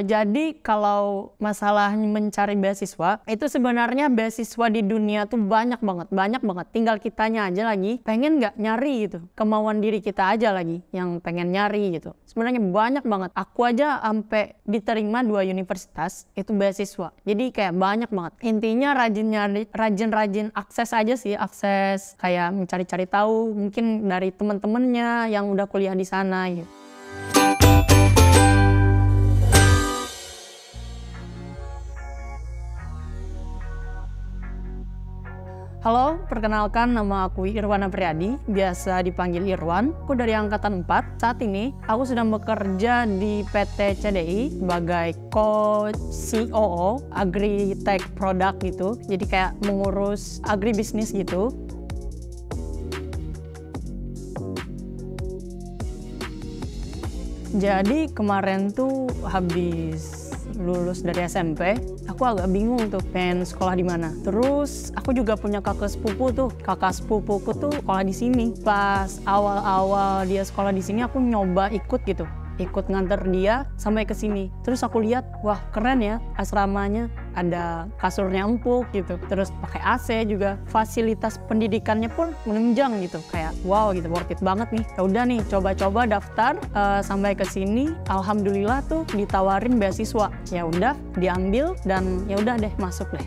Jadi kalau masalah mencari beasiswa, itu sebenarnya beasiswa di dunia tuh banyak banget. Tinggal kitanya aja lagi pengen nggak nyari gitu. Kemauan diri kita aja lagi yang pengen nyari gitu. Sebenarnya banyak banget. Aku aja sampai diterima 2 universitas itu beasiswa. Jadi kayak banyak banget. Intinya rajin akses aja sih, akses kayak mencari-cari tahu mungkin dari teman-temannya yang udah kuliah di sana gitu. Halo, perkenalkan nama aku Irwan Apriyadi, biasa dipanggil Irwan. Aku dari angkatan 4. Saat ini aku sedang bekerja di PT CDI sebagai co-COO Agri-Tech Product gitu. Jadi kayak mengurus agribisnis gitu. Jadi kemarin tuh habis lulus dari SMP, aku agak bingung tuh pengen sekolah di mana. Terus aku juga punya kakak sepupuku tuh sekolah di sini. Pas awal-awal dia sekolah di sini, aku nyoba ikut nganter dia sampai ke sini. Terus aku lihat, wah keren ya asramanya, ada kasurnya empuk gitu. Terus pakai AC juga, fasilitas pendidikannya pun menunjang gitu. Kayak wow gitu, worth it banget nih. Ya udah nih, coba-coba daftar sampai ke sini. Alhamdulillah tuh ditawarin beasiswa. Ya udah, diambil dan ya udah deh masuk deh.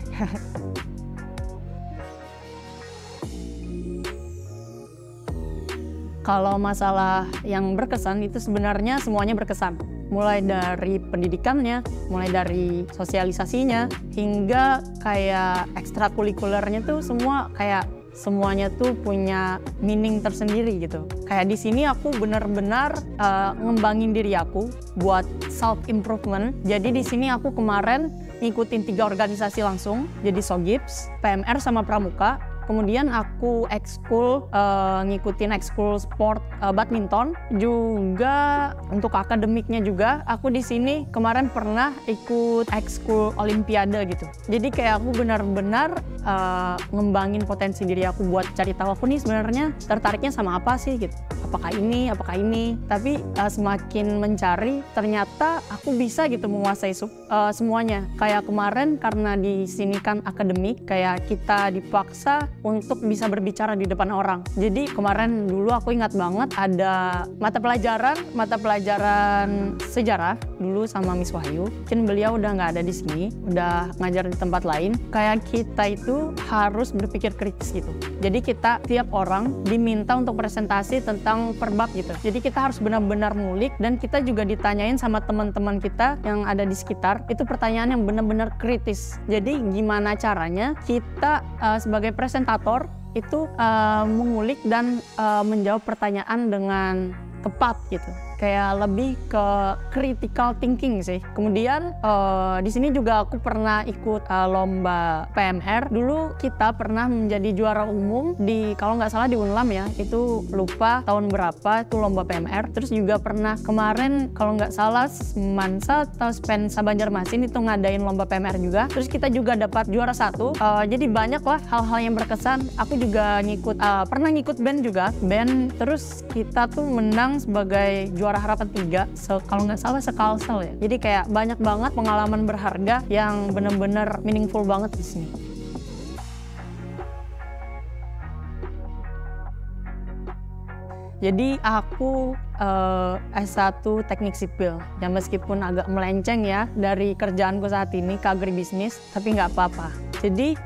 Kalau masalah yang berkesan itu sebenarnya semuanya berkesan. Mulai dari pendidikannya, mulai dari sosialisasinya, hingga kayak ekstrakurikulernya tuh semuanya tuh punya meaning tersendiri gitu. Kayak di sini aku benar-benar ngembangin diri aku buat self improvement. Jadi di sini aku kemarin ngikutin 3 organisasi langsung, jadi Sogips, PMR sama Pramuka. Kemudian aku ngikutin ekskul sport badminton, juga untuk akademiknya juga aku di sini kemarin pernah ikut ekskul olimpiade gitu. Jadi kayak aku benar-benar ngembangin potensi diri aku buat cari tahu aku nih sebenarnya tertariknya sama apa sih gitu. Apakah ini. Tapi semakin mencari ternyata aku bisa gitu menguasai semuanya. Kayak kemarin karena di sini kan akademik, kayak kita dipaksa untuk bisa berbicara di depan orang. Jadi kemarin dulu aku ingat banget ada mata pelajaran sejarah dulu sama Miss Wahyu. Mungkin beliau udah nggak ada di sini, udah ngajar di tempat lain. Kayak kita itu harus berpikir kritis gitu. Jadi kita tiap orang diminta untuk presentasi tentang perbab gitu. Jadi kita harus benar-benar ngulik dan kita juga ditanyain sama teman-teman kita yang ada di sekitar. Itu pertanyaan yang benar-benar kritis. Jadi gimana caranya kita sebagai presentator itu mengulik dan menjawab pertanyaan dengan tepat gitu. Kayak lebih ke critical thinking sih. Kemudian di sini juga aku pernah ikut lomba PMR. Dulu kita pernah menjadi juara umum di, kalau nggak salah di Unlam ya, itu lupa tahun berapa itu lomba PMR. Terus juga pernah kemarin kalau nggak salah Mansa atau Spensa Banjarmasin itu ngadain lomba PMR juga. Terus kita juga dapat juara 1. Jadi banyak lah hal-hal yang berkesan. Aku juga pernah ngikut band juga. Terus kita tuh menang sebagai juara harapan 3, kalau nggak salah sekalsel ya. Jadi kayak banyak banget pengalaman berharga yang bener-bener meaningful banget di sini. Jadi aku S1 teknik sipil, ya meskipun agak melenceng ya dari kerjaanku saat ini ke agribisnis, tapi nggak apa-apa. Jadi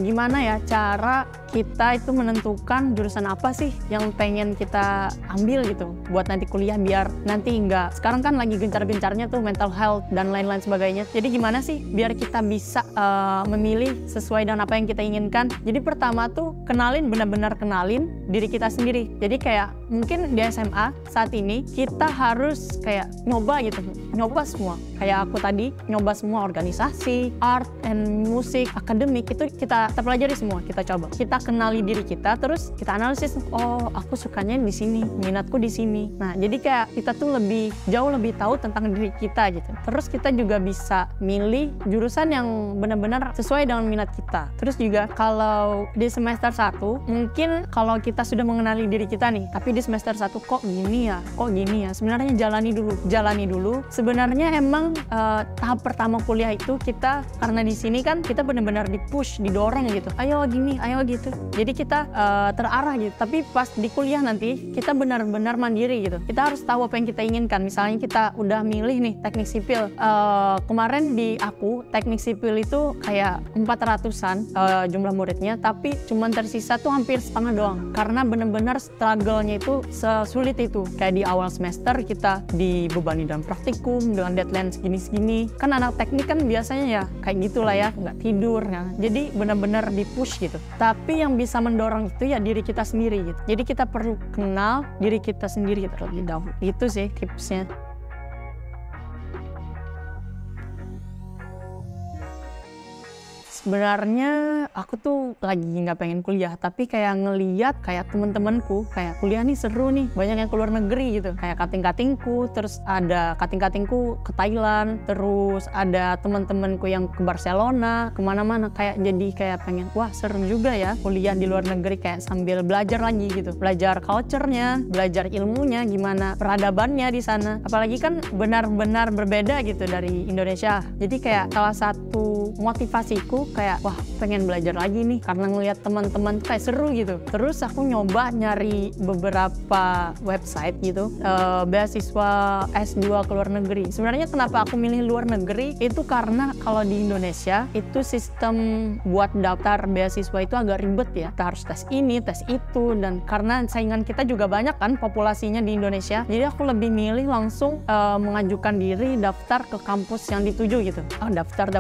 gimana ya cara kita itu menentukan jurusan apa sih yang pengen kita ambil gitu buat nanti kuliah, biar nanti sekarang kan lagi gencar-gencarnya tuh mental health dan lain-lain sebagainya. Jadi gimana sih biar kita bisa memilih sesuai dengan apa yang kita inginkan. Jadi pertama tuh benar-benar kenalin diri kita sendiri. Jadi kayak mungkin di SMA saat ini kita harus kayak nyoba semua. Kayak aku tadi nyoba semua organisasi, art and musik, akademik, itu kita pelajari semua, kita coba. Kita kita kenali diri kita, terus kita analisis, oh aku sukanya di sini, minatku di sini. Nah jadi kayak kita tuh jauh lebih tahu tentang diri kita gitu. Terus kita juga bisa milih jurusan yang benar-benar sesuai dengan minat kita. Terus juga kalau di semester 1 mungkin kalau kita sudah mengenali diri kita nih, tapi di semester 1 kok gini ya, sebenarnya jalani dulu. Sebenarnya emang tahap pertama kuliah itu kita, karena di sini kan kita benar-benar di-push, didorong gitu, ayo gini, ayo gitu. Jadi kita terarah gitu. Tapi pas di kuliah nanti kita benar-benar mandiri gitu. Kita harus tahu apa yang kita inginkan. Misalnya kita udah milih nih teknik sipil. Kemarin di aku teknik sipil itu kayak 400-an jumlah muridnya, tapi cuman tersisa tuh hampir setengah doang. Karena benar-benar struggle-nya itu sesulit itu. Kayak di awal semester kita dibebani dalam praktikum dengan deadline segini-segini. Kan anak teknik kan biasanya ya kayak gitulah ya, nggak tidur ya. Jadi benar-benar di-push gitu. Tapi yang bisa mendorong itu ya diri kita sendiri gitu. Jadi kita perlu kenal diri kita sendiri terlebih dahulu. Itu sih tipsnya. Sebenarnya aku tuh lagi nggak pengen kuliah, tapi kayak ngeliat kayak temen-temenku kayak kuliah nih seru nih, banyak yang keluar negeri gitu, kayak kating-katingku, terus ada kating-katingku ke Thailand, terus ada temen-temenku yang ke Barcelona, kemana-mana, kayak jadi kayak pengen, wah seru juga ya kuliah di luar negeri, kayak sambil belajar lagi gitu, belajar culture-nya, belajar ilmunya, gimana peradabannya di sana, apalagi kan benar-benar berbeda gitu dari Indonesia. Jadi kayak salah satu motivasiku kayak wah pengen belajar lagi nih karena ngelihat teman-teman tuh kayak seru gitu. Terus aku nyoba nyari beberapa website gitu beasiswa S2 ke luar negeri. Sebenarnya kenapa aku milih luar negeri itu karena kalau di Indonesia itu sistem buat daftar beasiswa itu agak ribet ya. Kita harus tes ini, tes itu, dan karena saingan kita juga banyak kan populasinya di Indonesia. Jadi aku lebih milih langsung mengajukan diri daftar ke kampus yang dituju gitu. Daftar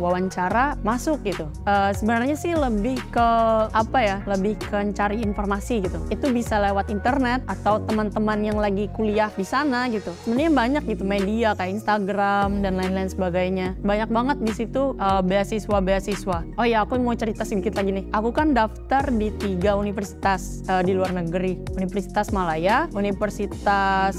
wawancara masuk gitu. Sebenarnya sih lebih ke apa ya, lebih ke cari informasi gitu. Itu bisa lewat internet atau teman-teman yang lagi kuliah di sana gitu. Sebenarnya banyak gitu media kayak Instagram dan lain-lain sebagainya. Banyak banget di situ beasiswa. Oh ya, aku mau cerita sedikit lagi nih. Aku kan daftar di 3 universitas di luar negeri. Universitas Malaya, Universitas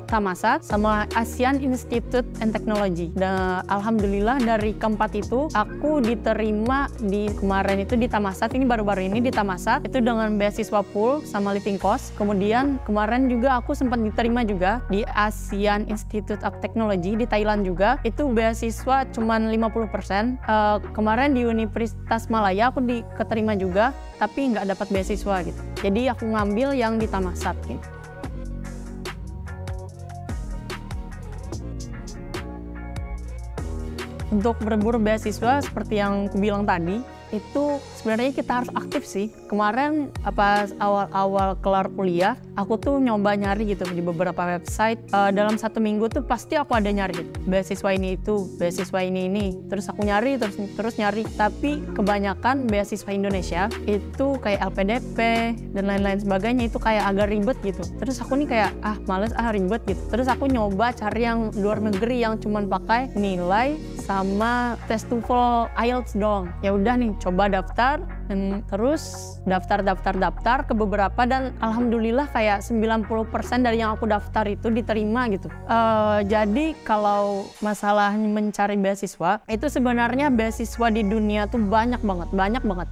Thammasat, sama ASEAN Institute and Technology. Dan alhamdulillah dari keempat itu aku diterima di kemarin itu di Thammasat, ini baru-baru ini di Thammasat itu dengan beasiswa full sama living cost. Kemudian kemarin juga aku sempat diterima juga di ASEAN Institute of Technology di Thailand juga, itu beasiswa cuman 50%. Kemarin di Universitas Malaya aku keterima juga tapi nggak dapat beasiswa gitu, jadi aku ngambil yang di Thammasat gitu. Untuk berburu beasiswa seperti yang aku bilang tadi, itu sebenarnya kita harus aktif sih. Kemarin pas awal-awal kelar kuliah, aku tuh nyoba nyari gitu di beberapa website. Dalam 1 minggu tuh pasti aku ada nyari gitu. Beasiswa ini itu, beasiswa ini. Terus aku nyari, terus nyari. Tapi kebanyakan beasiswa Indonesia itu kayak LPDP dan lain-lain sebagainya itu kayak agak ribet gitu. Terus aku nih kayak males ribet gitu. Terus aku nyoba cari yang luar negeri yang cuman pakai nilai sama tes TOEFL IELTS doang. Ya udah nih, coba daftar, dan terus daftar ke beberapa, dan alhamdulillah kayak 90% dari yang aku daftar itu diterima gitu. Jadi kalau masalah mencari beasiswa, itu sebenarnya beasiswa di dunia tuh banyak banget.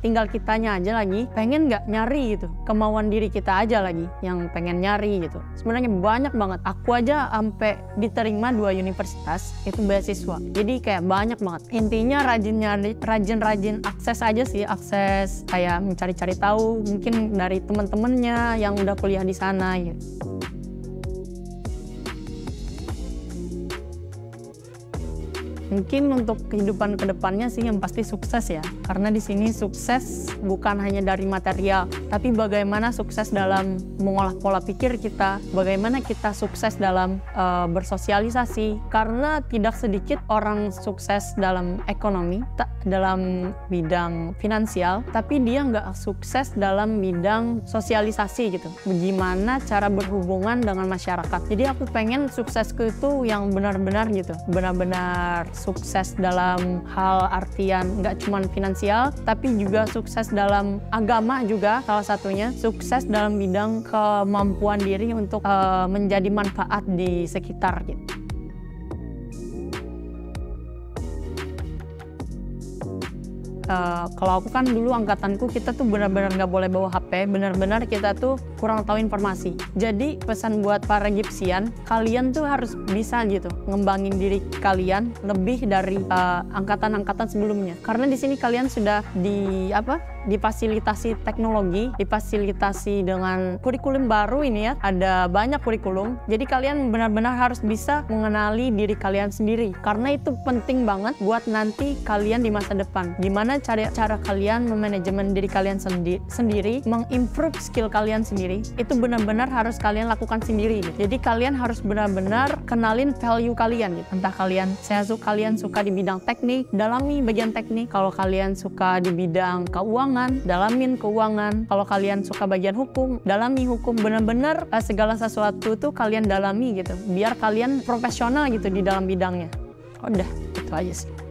Tinggal kitanya aja lagi pengen nggak nyari gitu. Kemauan diri kita aja lagi yang pengen nyari gitu. Sebenarnya banyak banget. Aku aja sampai diterima 2 universitas itu beasiswa. Jadi kayak banyak banget. Intinya rajin akses aja sih, akses kayak mencari-cari tahu mungkin dari teman-temannya yang udah kuliah di sana gitu. Mungkin untuk kehidupan kedepannya sih yang pasti sukses ya, karena di sini sukses bukan hanya dari material, tapi bagaimana sukses dalam mengolah pola pikir kita, bagaimana kita sukses dalam bersosialisasi, karena tidak sedikit orang sukses dalam ekonomi, dalam bidang finansial, tapi dia nggak sukses dalam bidang sosialisasi gitu, bagaimana cara berhubungan dengan masyarakat. Jadi aku pengen suksesku itu yang benar-benar gitu, benar-benar sukses dalam hal artian nggak cuma finansial, tapi juga sukses dalam agama juga salah satunya, sukses dalam bidang kemampuan diri untuk menjadi manfaat di sekitar gitu. Kalau aku kan dulu angkatanku kita tuh benar-benar nggak boleh bawa HP, benar-benar kita tuh kurang tahu informasi. Jadi pesan buat para Gipsian, kalian tuh harus bisa gitu ngembangin diri kalian lebih dari angkatan-angkatan sebelumnya. Karena di sini kalian sudah difasilitasi teknologi, difasilitasi dengan kurikulum baru ini ya, ada banyak kurikulum. Jadi kalian benar-benar harus bisa mengenali diri kalian sendiri. Karena itu penting banget buat nanti kalian di masa depan. Gimana cara kalian memanajemen diri kalian sendiri, mengimprove skill kalian sendiri, itu benar-benar harus kalian lakukan sendiri gitu. Jadi kalian harus benar-benar kenalin value kalian gitu. Entah kalian suka di bidang teknik, dalami bagian teknik. Kalau kalian suka di bidang keuangan, dalamin keuangan. Kalau kalian suka bagian hukum, dalami hukum. Benar-benar segala sesuatu tuh kalian dalami gitu, biar kalian profesional gitu di dalam bidangnya. Udah, itu aja sih.